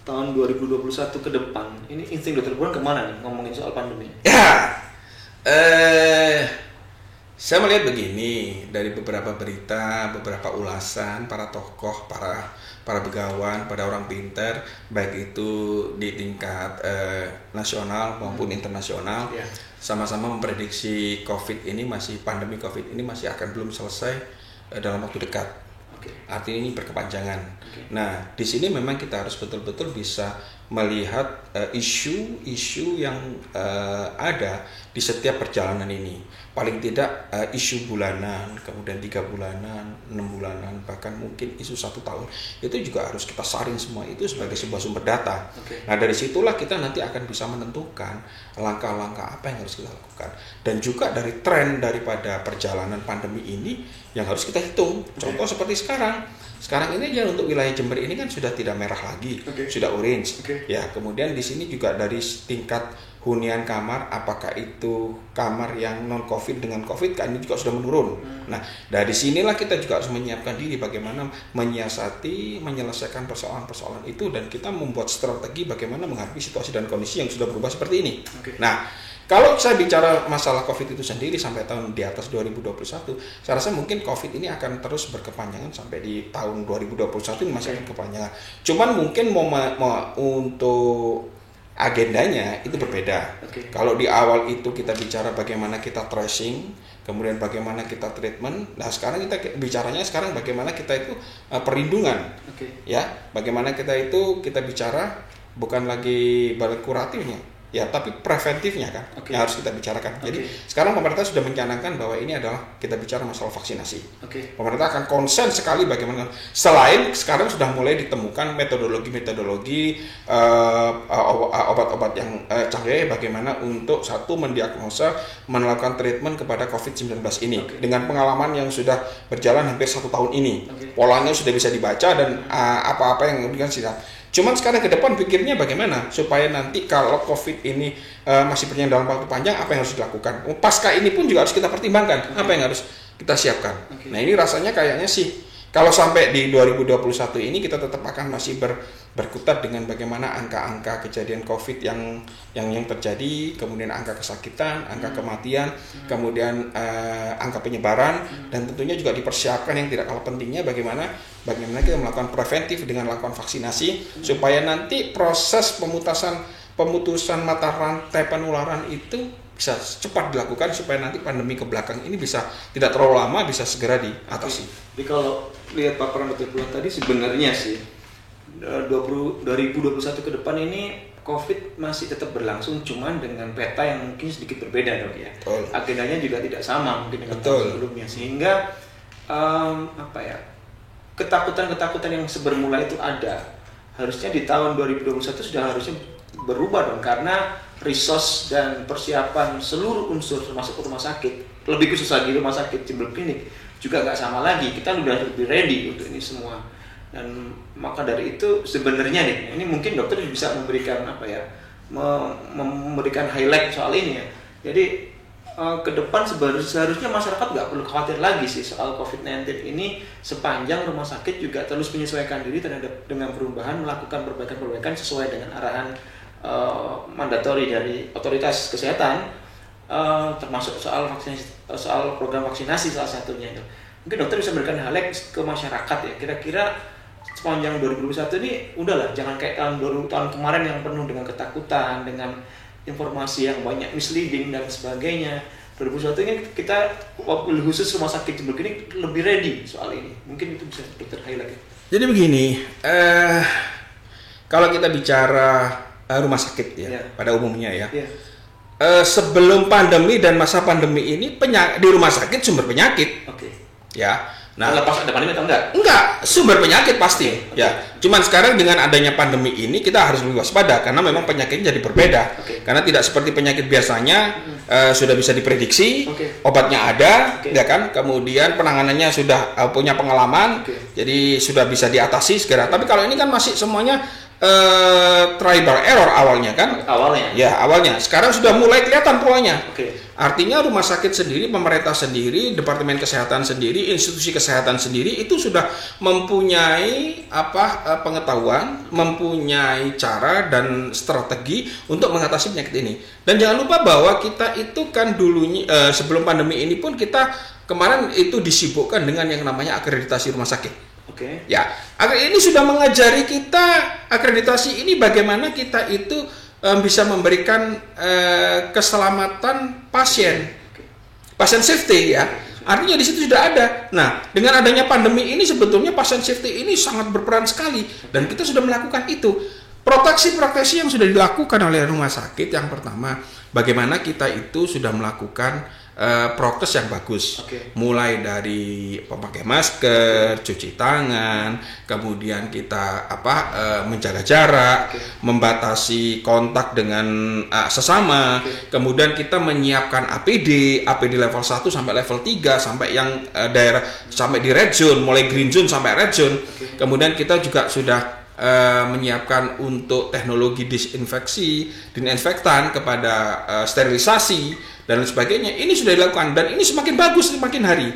tahun 2021 ke depan, ini insting Dr. Burhan kemana nih ngomongin soal pandemi? Ya, saya melihat begini dari beberapa berita, beberapa ulasan para tokoh, para begawan, pada orang pintar, baik itu di tingkat nasional maupun internasional, sama-sama memprediksi pandemi COVID ini masih akan belum selesai dalam waktu dekat. Artinya ini berkepanjangan. Nah, di sini memang kita harus betul-betul bisa melihat isu-isu yang ada di setiap perjalanan ini. Paling tidak isu bulanan, kemudian 3 bulanan, 6 bulanan, bahkan mungkin isu 1 tahun. Itu juga harus kita saring semua itu sebagai sebuah sumber data. Nah, dari situlah kita nanti akan bisa menentukan langkah-langkah apa yang harus kita lakukan. Dan juga dari tren daripada perjalanan pandemi ini yang harus kita hitung. Contoh seperti sekarang. Sekarang ini aja untuk wilayah Jember ini kan sudah tidak merah lagi, sudah orange. Ya, kemudian di sini juga dari tingkat hunian kamar, apakah itu kamar yang non COVID dengan COVID kan ini juga sudah menurun. Nah, dari sinilah kita juga harus menyiapkan diri bagaimana menyiasati, menyelesaikan persoalan-persoalan itu dan kita membuat strategi bagaimana menghadapi situasi dan kondisi yang sudah berubah seperti ini. Nah, kalau saya bicara masalah COVID itu sendiri sampai tahun di atas 2021, saya rasa mungkin COVID ini akan terus berkepanjangan sampai di tahun 2021 ini masih akan berkepanjangan. Cuman mungkin untuk agendanya itu berbeda. Kalau di awal itu kita bicara bagaimana kita tracing, kemudian bagaimana kita treatment. Nah sekarang kita bicaranya bagaimana kita itu perlindungan. Ya, bagaimana kita bicara bukan lagi balik kuratifnya. Ya, tapi preventifnya kan yang harus kita bicarakan. Jadi sekarang pemerintah sudah mencanangkan bahwa ini adalah kita bicara masalah vaksinasi. Pemerintah akan konsen sekali bagaimana selain sekarang sudah mulai ditemukan metodologi obat-obat yang canggih bagaimana untuk mendiagnosa, melakukan treatment kepada COVID-19 ini dengan pengalaman yang sudah berjalan hampir 1 tahun ini. Polanya sudah bisa dibaca dan apa-apa yang kemudian siap. Cuman sekarang ke depan pikirnya bagaimana supaya nanti kalau COVID ini masih berjalan dalam waktu panjang, apa yang harus dilakukan? Pasca ini pun juga harus kita pertimbangkan, apa yang harus kita siapkan. Nah ini rasanya kayaknya sih kalau sampai di 2021 ini kita tetap akan masih berkutat dengan bagaimana angka-angka kejadian COVID yang terjadi, kemudian angka kesakitan, angka kematian, kemudian angka penyebaran, dan tentunya juga dipersiapkan yang tidak kalah pentingnya bagaimana kita melakukan preventif dengan melakukan vaksinasi supaya nanti proses pemutusan mata rantai penularan itu bisa cepat dilakukan supaya nanti pandemi ke belakang ini bisa tidak terlalu lama, bisa segera diatasi. Jadi kalau lihat paparan Dr. Burhan tadi sebenarnya sih 2021 ke depan ini COVID masih tetap berlangsung, cuman dengan peta yang mungkin sedikit berbeda dok ya. Agendanya juga tidak sama mungkin dengan tahun sebelumnya, sehingga ketakutan-ketakutan yang bermula itu ada. Harusnya di tahun 2021 sudah harusnya berubah dong, karena resource dan persiapan seluruh unsur termasuk rumah sakit, lebih khusus lagi rumah sakit Jember Klinik juga nggak sama lagi. Kita udah lebih ready untuk ini semua, dan maka dari itu sebenarnya nih ini mungkin dokter bisa memberikan memberikan highlight soal ini ya. Jadi ke depan seharusnya masyarakat nggak perlu khawatir lagi sih soal COVID-19 ini, sepanjang rumah sakit juga terus menyesuaikan diri dengan perubahan, melakukan perbaikan-perbaikan sesuai dengan arahan mandatori dari otoritas kesehatan, termasuk soal program vaksinasi salah satunya itu. Mungkin dokter bisa memberikan highlight ke masyarakat ya, kira-kira sepanjang 2021 ini udahlah, jangan kayak tahun kemarin yang penuh dengan ketakutan, dengan informasi yang banyak misleading dan sebagainya. 2021 ini kita khusus rumah sakit Jember ini lebih ready soal ini. Mungkin itu bisa dokter highlight. Jadi begini, kalau kita bicara rumah sakit ya, pada umumnya ya. Sebelum pandemi dan masa pandemi ini di rumah sakit sumber penyakit. Ya. Nah, lepas ada pandemi atau enggak? Enggak, sumber penyakit pasti. Ya. Cuman sekarang dengan adanya pandemi ini kita harus lebih waspada karena memang penyakitnya jadi berbeda. Karena tidak seperti penyakit biasanya sudah bisa diprediksi, obatnya ada, ya kan? Kemudian penanganannya sudah punya pengalaman, jadi sudah bisa diatasi segera. Tapi kalau ini kan masih semuanya trial by error awalnya kan? Awalnya. Ya, awalnya. Sekarang sudah mulai kelihatan polanya. Artinya rumah sakit sendiri, pemerintah sendiri, departemen kesehatan sendiri, institusi kesehatan sendiri itu sudah mempunyai pengetahuan, mempunyai cara dan strategi untuk mengatasi penyakit ini. Dan jangan lupa bahwa kita itu kan dulunya sebelum pandemi ini pun kita kemarin itu disibukkan dengan yang namanya akreditasi rumah sakit. Ya, ini sudah mengajari kita akreditasi ini bagaimana kita itu bisa memberikan keselamatan pasien safety ya. Artinya di situ sudah ada. Nah, dengan adanya pandemi ini sebetulnya pasien safety ini sangat berperan sekali dan kita sudah melakukan itu. Proteksi yang sudah dilakukan oleh rumah sakit, yang pertama, bagaimana kita itu sudah melakukan prokes yang bagus, mulai dari memakai masker, cuci tangan, kemudian kita menjaga jarak, membatasi kontak dengan sesama, kemudian kita menyiapkan APD level 1 sampai level 3 sampai yang daerah sampai di red zone, mulai green zone sampai red zone. Kemudian kita juga sudah menyiapkan untuk teknologi disinfektan kepada sterilisasi dan sebagainya. Ini sudah dilakukan dan ini semakin bagus semakin hari.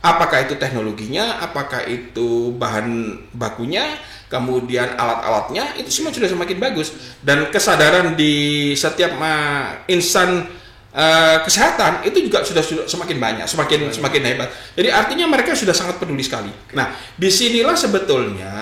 Apakah itu teknologinya, apakah itu bahan bakunya, kemudian alat-alatnya, itu semua sudah semakin bagus. Dan kesadaran di setiap insan kesehatan itu juga sudah semakin banyak, semakin hebat. Jadi artinya mereka sudah sangat peduli sekali. Nah, disinilah sebetulnya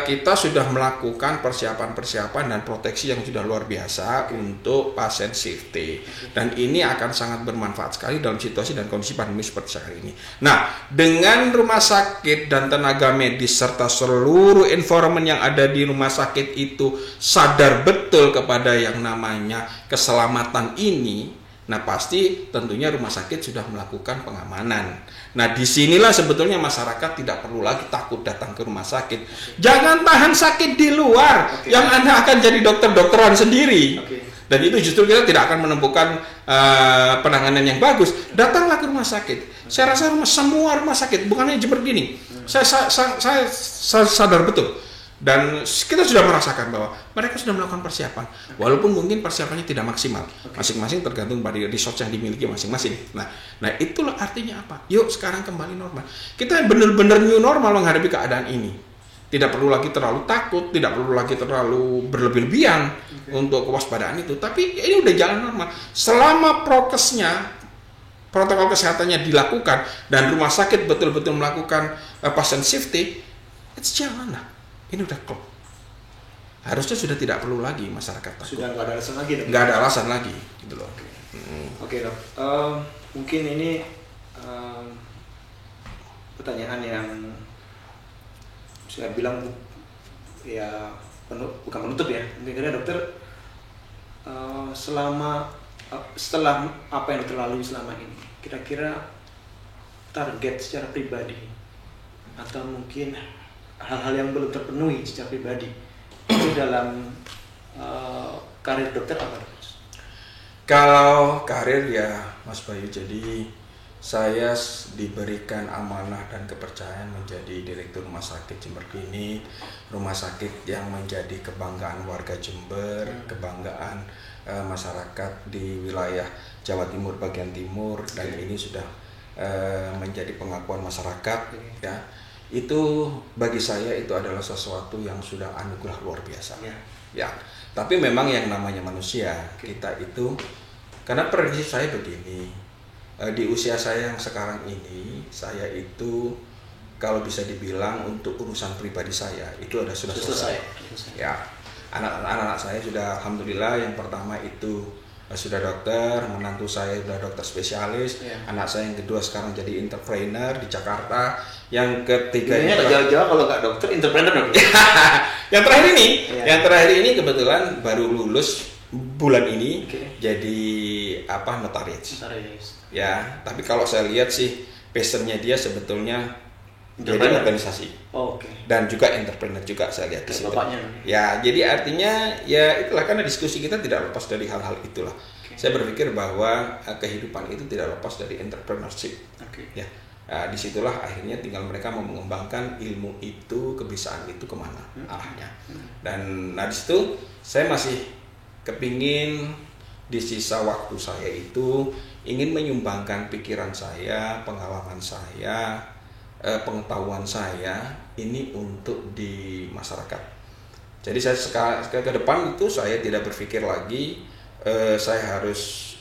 kita sudah melakukan persiapan dan proteksi yang sudah luar biasa untuk pasien safety, dan ini akan sangat bermanfaat sekali dalam situasi dan kondisi pandemi seperti saat ini. Nah, dengan rumah sakit dan tenaga medis serta seluruh environment yang ada di rumah sakit itu sadar betul kepada yang namanya keselamatan ini, nah pasti tentunya rumah sakit sudah melakukan pengamanan. Nah, disinilah sebetulnya masyarakat tidak perlu lagi takut datang ke rumah sakit. Jangan tahan sakit di luar, yang Anda akan jadi dokter-dokteran sendiri. Dan itu justru kita tidak akan menemukan penanganan yang bagus. Datanglah ke rumah sakit. Saya rasa semua rumah sakit, bukan hanya Jember gini. Saya sadar betul. Dan kita sudah merasakan bahwa mereka sudah melakukan persiapan, walaupun mungkin persiapannya tidak maksimal. Masing-masing tergantung pada resource yang dimiliki masing-masing. Nah itulah artinya apa? Yuk sekarang kembali normal. Kita benar-benar new normal menghadapi keadaan ini. Tidak perlu lagi terlalu takut, tidak perlu lagi terlalu berlebih-lebihan untuk kewaspadaan itu. Tapi ini udah jalan normal. Selama prokesnya, protokol kesehatannya dilakukan dan rumah sakit betul-betul melakukan patient safety, it's jalan lah. Ini udah klop. Harusnya sudah tidak perlu lagi masyarakat takut. Sudah nggak ada alasan lagi, dok? Nggak ada alasan lagi, gitu loh. Oke, dok. Mungkin ini pertanyaan yang saya bilang ya bukan penutup ya. Mungkin kira dokter setelah apa yang dokter lalui selama ini, kira-kira target secara pribadi atau mungkin hal-hal yang belum terpenuhi secara pribadi itu dalam karir dokter apa? Kalau karir ya Mas Bayu, jadi saya diberikan amanah dan kepercayaan menjadi direktur rumah sakit Jember Klinik, rumah sakit yang menjadi kebanggaan warga Jember, kebanggaan masyarakat di wilayah Jawa Timur bagian timur, dan ini sudah menjadi pengakuan masyarakat, ya. Itu bagi saya itu adalah sesuatu yang sudah anugerah luar biasa, ya. Tapi memang yang namanya manusia, kita itu, karena prediksi saya begini, di usia saya yang sekarang ini, saya itu kalau bisa dibilang untuk urusan pribadi saya itu sudah selesai. Ya, anak-anak saya sudah alhamdulillah, yang pertama itu sudah dokter, menantu saya sudah dokter spesialis, anak saya yang kedua sekarang jadi entrepreneur di Jakarta, yang ketiga ini jauh-jauh kalau nggak dokter, entrepreneur dong. yang terakhir ini kebetulan baru lulus bulan ini, jadi notaris. Ya, tapi kalau saya lihat sih passionnya dia sebetulnya jadi organisasi. Dan juga entrepreneur juga saya lihat di situ. Ya, jadi artinya ya itulah, karena diskusi kita tidak lepas dari hal-hal itulah. Saya berpikir bahwa kehidupan itu tidak lepas dari entrepreneurship. Ya, disitulah akhirnya tinggal mereka mau mengembangkan ilmu itu, kebiasaan itu kemana arahnya. Dan di situ saya masih kepingin di sisa waktu saya itu ingin menyumbangkan pikiran saya, pengalaman saya, pengetahuan saya ini untuk di masyarakat. Jadi saya ke depan itu saya tidak berpikir lagi saya harus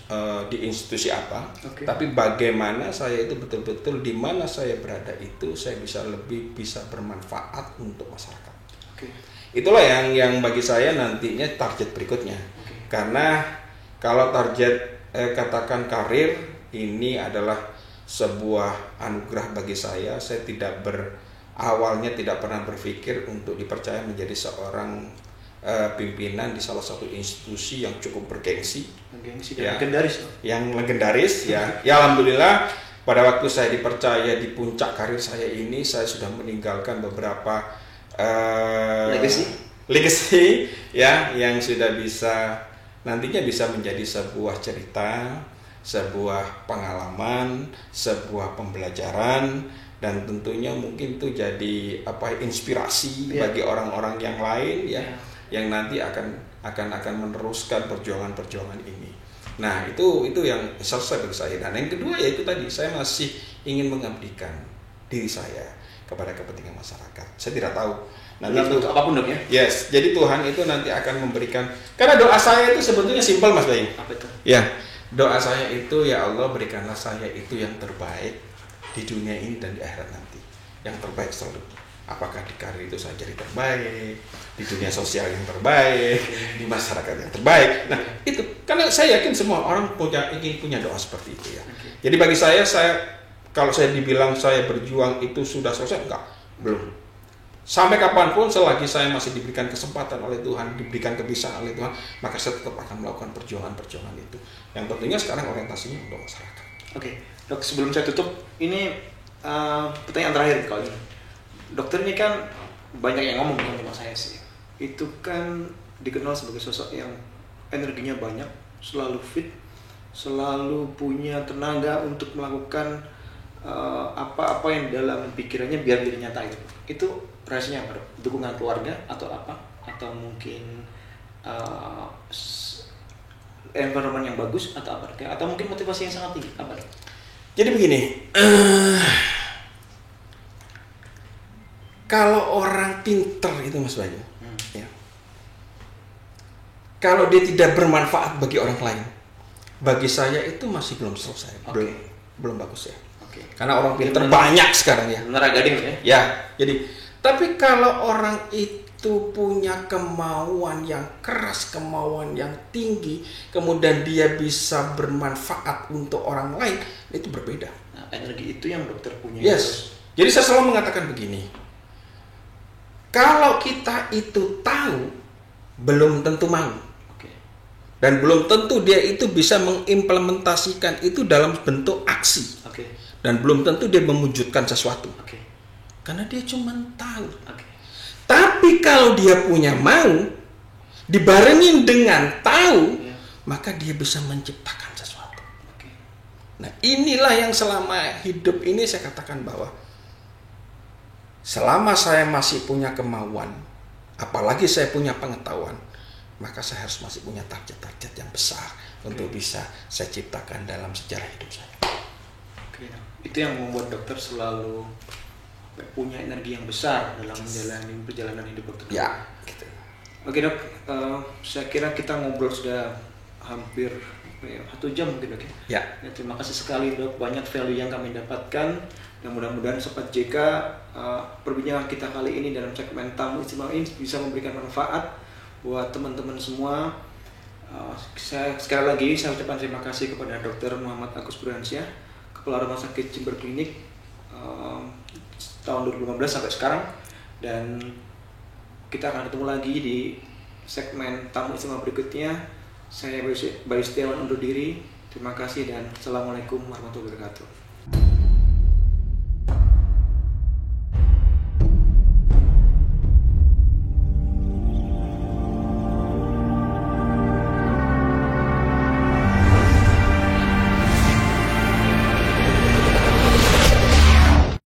di institusi apa, tapi bagaimana saya itu betul-betul di mana saya berada itu saya bisa bermanfaat untuk masyarakat. Itulah yang bagi saya nantinya target berikutnya. Karena kalau target katakan karir ini adalah sebuah anugerah bagi saya awalnya tidak pernah berpikir untuk dipercaya menjadi seorang pimpinan di salah satu institusi yang cukup bergengsi, yang legendaris, ya. Ya alhamdulillah pada waktu saya dipercaya di puncak karir saya ini, saya sudah meninggalkan beberapa legacy, ya, yang sudah nantinya bisa menjadi sebuah cerita, sebuah pengalaman, sebuah pembelajaran, dan tentunya mungkin itu jadi inspirasi bagi orang-orang yang lain, ya, yang nanti akan meneruskan perjuangan ini. Nah, itu yang selesai bagi saya. Dan yang kedua yaitu tadi, saya masih ingin mengabdikan diri saya kepada kepentingan masyarakat. Saya tidak tahu nanti itu apapun dong, ya. Yes, jadi Tuhan itu nanti akan memberikan. Karena doa saya itu sebetulnya simpel, Mas Bayu. Apa itu? Ya, doa saya itu, ya Allah berikanlah saya itu yang terbaik di dunia ini dan di akhirat nanti. Yang terbaik selalu. Apakah di karir itu saya jadi terbaik, di dunia sosial yang terbaik, di masyarakat yang terbaik. Nah, itu karena saya yakin semua orang ingin punya doa seperti itu, ya. Jadi bagi saya kalau saya dibilang saya berjuang itu sudah selesai, enggak, belum. Sampai kapanpun selagi saya masih diberikan kesempatan oleh Tuhan, diberikan kebiasaan oleh Tuhan, maka saya tetap akan melakukan perjuangan-perjuangan itu. Yang tentunya sekarang orientasinya untuk masyarakat. Dok, sebelum saya tutup, ini pertanyaan terakhir kali ini. Dokter ini kan banyak yang ngomong sama saya sih. Itu kan dikenal sebagai sosok yang energinya banyak, selalu fit, selalu punya tenaga untuk melakukan apa-apa yang dalam pikirannya biar jadi nyata gitu. Itu rahasianya apa, Dok? Dukungan keluarga atau apa? Atau mungkin environment yang bagus atau apa? Atau mungkin motivasi yang sangat tinggi, apa, Dok? Jadi begini, kalau orang pinter itu, Mas Bayu, ya, kalau dia tidak bermanfaat bagi orang lain, bagi saya itu masih belum selesai, belum bagus, ya. Karena orang pinter banyak sekarang, ya. Gading, ya. Ya, jadi tapi kalau orang itu punya kemauan yang keras, kemauan yang tinggi, kemudian dia bisa bermanfaat untuk orang lain, itu berbeda. Nah, energi itu yang dokter punya. Yes. Jadi saya selalu mengatakan begini. Kalau kita itu tahu, belum tentu mau. Dan belum tentu dia itu bisa mengimplementasikan itu dalam bentuk aksi. Dan belum tentu dia mewujudkan sesuatu. Karena dia cuma tahu. Tapi kalau dia punya mau, dibarengin dengan tahu, maka dia bisa menciptakan sesuatu. Nah, inilah yang selama hidup ini saya katakan bahwa selama saya masih punya kemauan, apalagi saya punya pengetahuan, maka saya harus masih punya target-target yang besar untuk bisa saya ciptakan dalam sejarah hidup saya. Oke. Itu yang membuat dokter selalu punya energi yang besar dalam menjalani perjalanan hidup dokter. Ya, gitu. Oke dok, saya kira kita ngobrol sudah hampir 1 jam mungkin dok ya. Terima kasih sekali dok, banyak value yang kami dapatkan dan mudah-mudahan Sobat JK perbincangan kita kali ini dalam segmen tamu istimewa ini bisa memberikan manfaat buat teman-teman semua. Sekali lagi saya ucapkan terima kasih kepada Dr. Muhammad Agus Burhansyah, Kepala Rumah Sakit Jember Klinik tahun 2015 sampai sekarang, dan kita akan ketemu lagi di segmen tamu istimewa berikutnya. Saya Bayu Setiawan undur diri. Terima kasih dan Assalamualaikum warahmatullahi wabarakatuh.